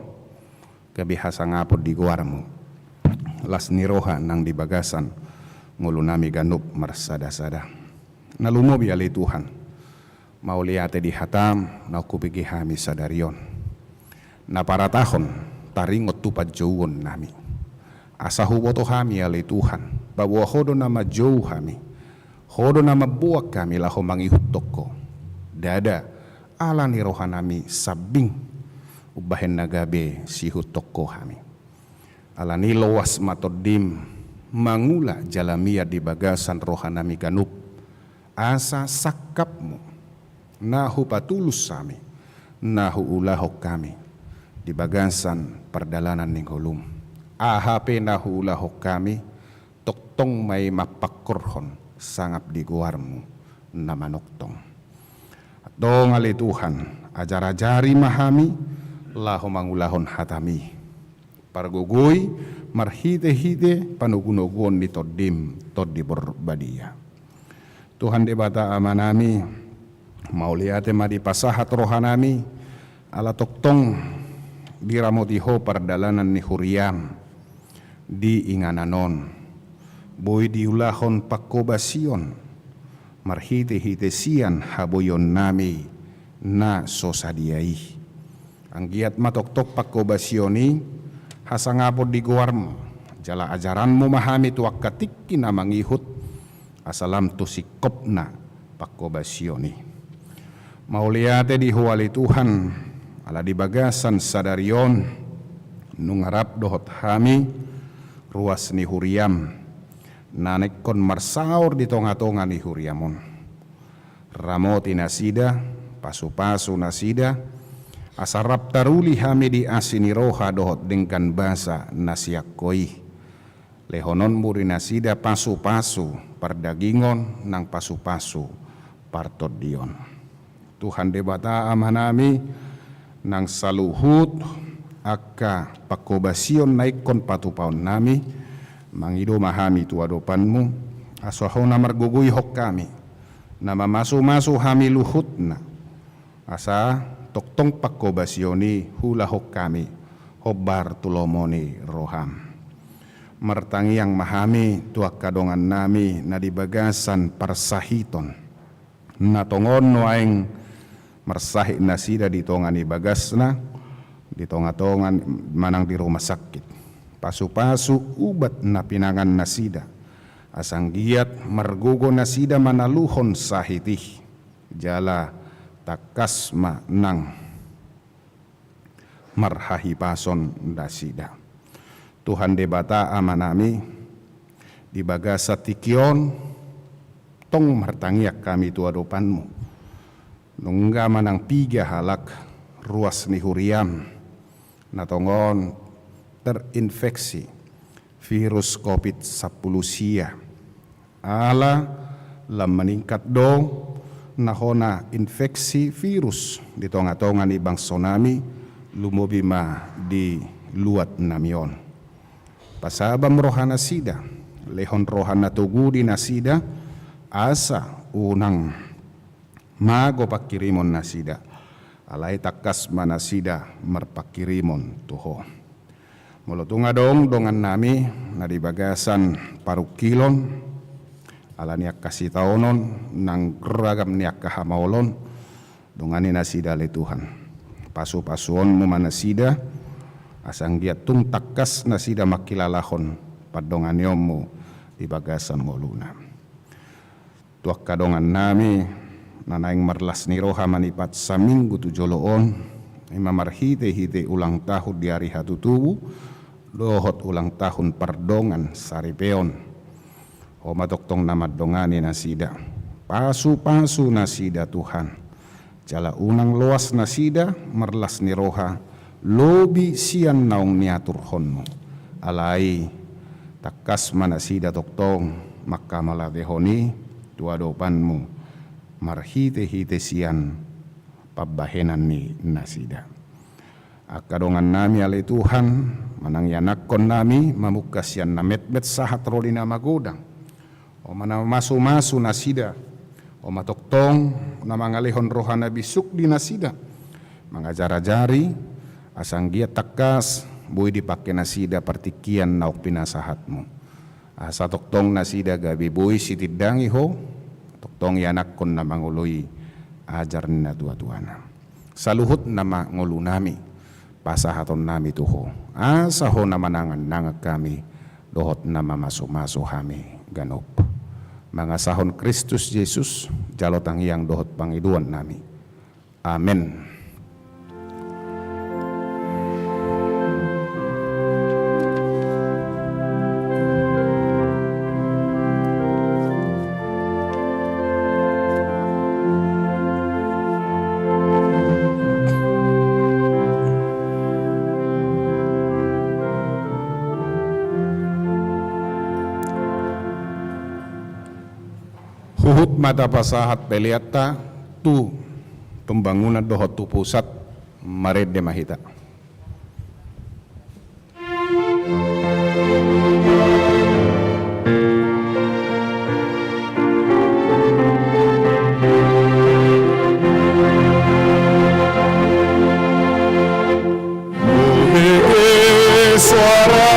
Speaker 3: kabihasa ngapod di guarmu. Las niroha nang di bagasan, ngulunami ganup mersada-sada. Nalumobi ali Tuhan, mauliate di hatam, naukupigi kami sadarion. Na para tahon, taringot tupad jauon nami. Asa huboto kami ali Tuhan, bahwa hodo nama jauh kami, hodo nama buak kami laho mangihut toko. Dada ala ni rohanami sabing ubahen nagabe sihut toko kami. Ala ni lowas matodim mangula jalamia di bagasan rohanami ganup. Asa sakapmu nahu patulus kami, nahu ulahok kami di bagasan perdalanan ning hulum. AHP nahu ulahok kami, toktong may mapakorhon sangap di guarmu na manoktong. Dong ali Tuhan, ajar-ajari mahami, laho mangulahon hatami. Pargugoy, marhite-hite, panugunogon ni todim, todi berbadia. Tuhan debata amanami, mauliate madipasahat rohanami, ala toktong diramotiho perdalanan ni huriam, di ingananon, boy diulahon pakobasion, marhite-hite sian haboyon nami na sosadiai. Ang giat matoktok pakobasyoni, hasangapod di guarmo, jala ajaranmu mahami tuak katik na mangihut, asalam tu sikop na pakobasyoni. Mauliate di huwali Tuhan, ala di bagasan sadarion, nungarap dohot hami, ruas ni huriam, nanek kon marsaur di tonga-tonga ni huriamon. Ramoti nasida, pasu-pasu nasida, asarap taruli hami di asini roha dohot dengkan basa nasiakoi. Lehonon muri nasida pasu-pasu, pardagingon nang pasu-pasu, partot dion. Tuhan debata amanami, nang saluhut, akka pakobasion naikon patupaon nami, mangido mahami tuadopanmu, asoho na marguguy hok kami, na mamasu-masu hami luhut na, asa toktong pakobasyoni hula hok kami, hobar tulomoni roham. Mertangi yang mahami tuak kadongan nami na dibagasan parsahiton, na tongon noaing mersahi nasida di tongani bagasna, di tonga-tongan manang di rumah sakit. Pasu-pasu ubat na pinangan nasida, asang giat margugo nasida manaluhon sahitih, jala takasma nang marhahipason nasida. Tuhan debata amanami, di bagasa tikion, tong martangiak kami tuadopanmu, nungga manang piga halak ruas ni huriam, natongon terinfeksi virus COVID-10 sia. Ala lam meningkat do nahona infeksi virus di tonga-tonga ni bang sonami lumobima di luat namion. Pasabam rohana sida, lehon rohana tugudi nasida, asa unang mago pakirimon nasida, alay takas manasida merpakirimon tuho. Mulutunga dong dongan nami na di bagasan parukilon, ala niak kasih taonon nang ragam niak kahamolon, dongani nasida le Tuhan. Pasu-pasuon mo manasida, asang giat tung takas nasida makilalahon padongan yomu di bagasan ngoluna. Tuak kadongan nami nanaing marlas ni roha manipat sa minggu tujoloon, imamarhite-hite ulang tahun di hari hatutubu, dohot ulang tahun pardongan saripeon. O matoktong namad dongani nasida, pasu-pasu nasida Tuhan. Jala unang luas nasida merlas ni roha lobi sian naung niatur honmu. Alai takas manasida toktong maka maladehoni tua dopanmu marhite-hite sian pabahenan ni nasida. Akadongan nami alai Tuhan manang yanakon nami mamukasian na met-met sahat rolina magodang. O mana masu-masu nasida o matoktong na mangalihon rohana bisuk di nasida. Mangajara-jari asang gia takas bui dipake nasida partikian nauk pinasahatmu. Asa toktong nasida gabi bui sitidangi ho toktong yanakon na mangului ajar na tua-tuana. Saluhut na mangulu nami pasahaton nami tuho. Asa ho na manangan nangag kami dohot na mamaso-maso kami ganop. Mga sahon Kristus Yesus jalotang yang dohot pangiduan nami. Amen. Huhut mata pasahat peliata tu pembangunan dohot tu pusat mared de mahita.
Speaker 4: Suara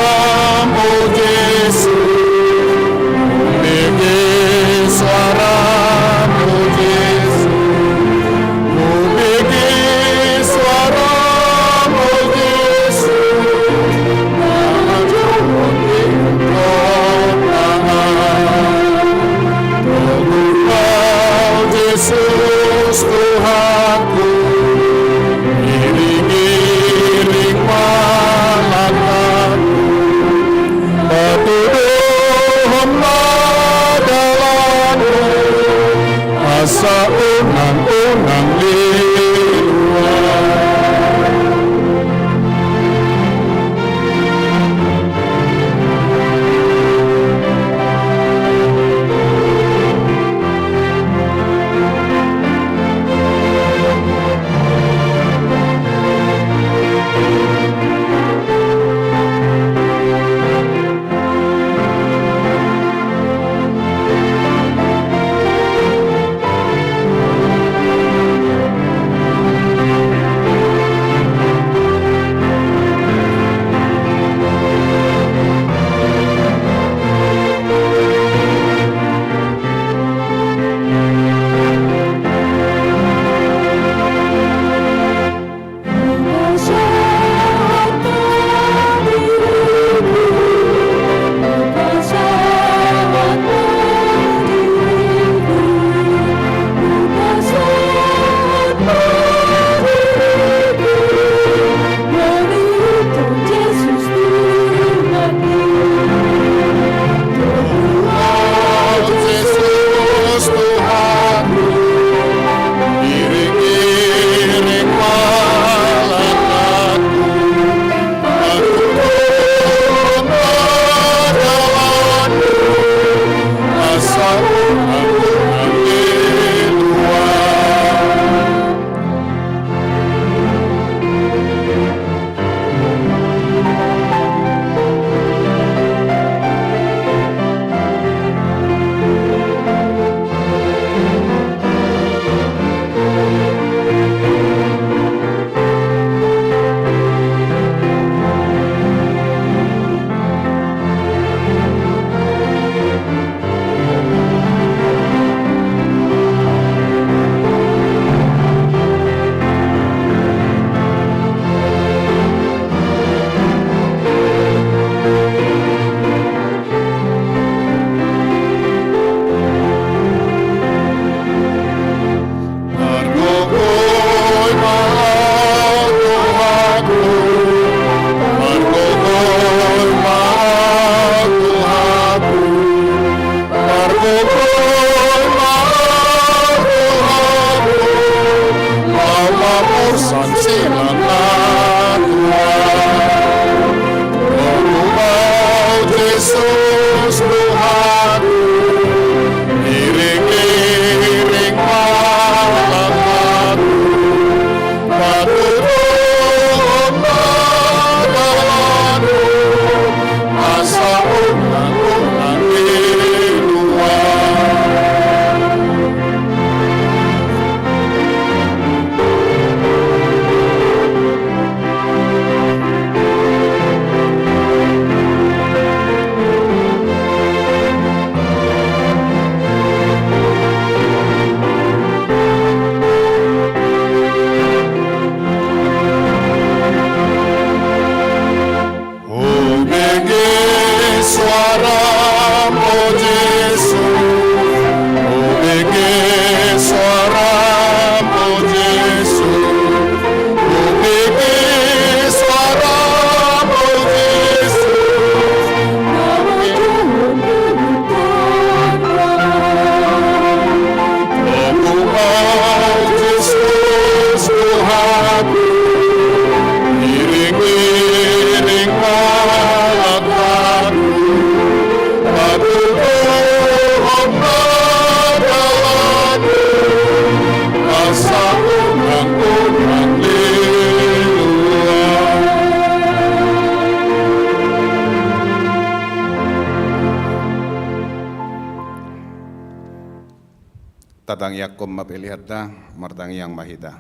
Speaker 3: Martang yakom mapilihata, martang yang mahita.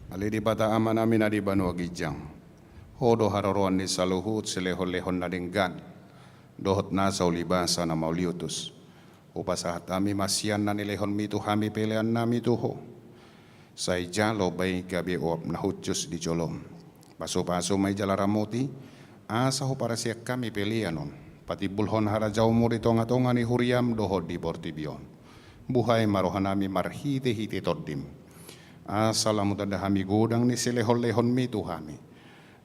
Speaker 3: Ali di bata aman amin adi banua gijang. Hodo hararuan ni saluhut selehon-lehon nadenggan. Dohot nasa ulibasa na mauliutus. Upasahat kami masian na nilehon mitu hami pelean nami tuho. Say jalo bay gabi uap na hutjus di jolom. Paso-paso may jalaramuti, asa ho para siya kami pelianon. Pati bulhon harajaw mo rito nga tonga ni huriam dohod di bortibion. Buhay marohanami marhite-hite toddim. Asalamu tada hami godang ni selehon-lehon mitu hami.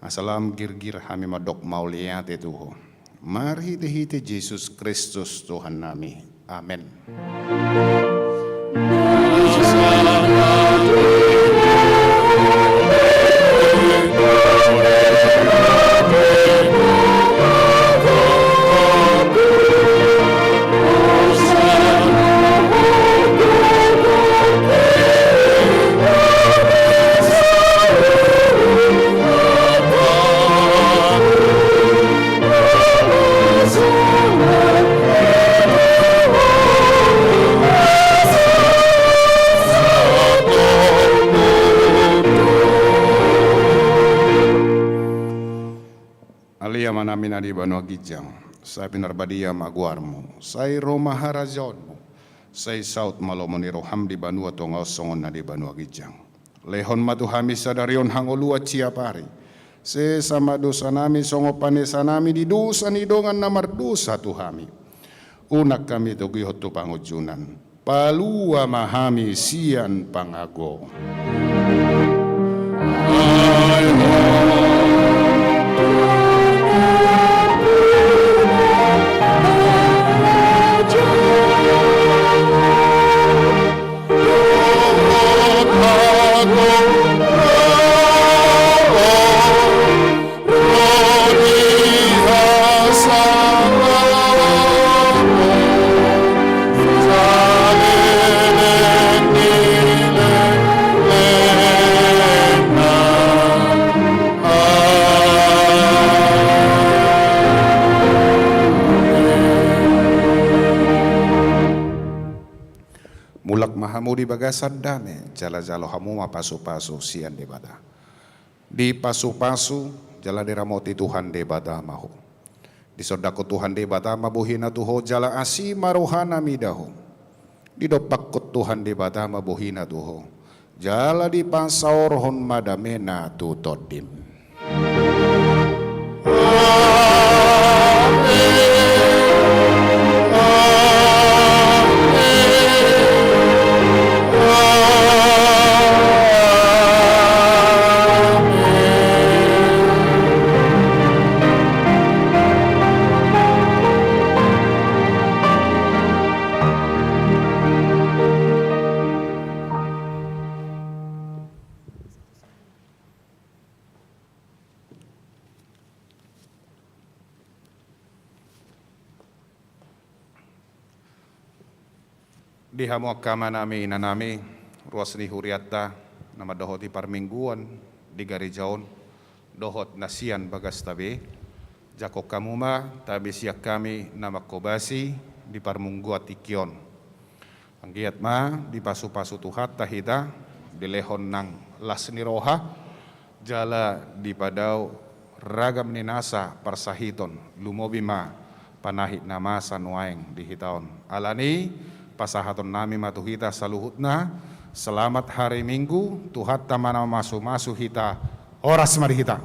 Speaker 3: Asalam girgir hami madok mauliyate tuho. Marhite-hite Jesus Kristus Tuhan nami. Amen. Alia manamin adi banua gijang, say pinarbadia maguarmo, say Roma harajonmo, say saut malomoni roham di banua tongaw songon adi banua gijang. Lehon matuhami sadarion hangolua ciapari, se sama dosa nami songo panesa nami di dosa nidongan namar dosa tuhami. Unak kami tugihot tu pangujunan, palua mahami sian pangago. Mulak mahamu di bagasan dame, jala-jalo hamu mapasu-pasu sian debada. Di pasu-pasu, jala diramoti Tuhan debada mahu. Di sodako Tuhan debada mabuhina tuho, jala asi maruhana midaho. Di dopakut Tuhan debada mabuhina tuho, jala di pasaorhon madamena tutodim. Di hamu akama nami inanami ruas ni huriatta nama dohot di parmingguan di garijaon dohot nasian bagas tabe jako kamuma tabe siak kami nama kobasi di parmungguat ikion anggiat ma di pasu-pasu tuhat tahita di lehon nang lasni roha jala di padau ragam ninasa parsahiton lumobima panahit nama sanuaeng di hitaon alani pasahaton nami matuhita saluhutna selamat hari Minggu Tuhan tamana masu-masu hita oras mari hita.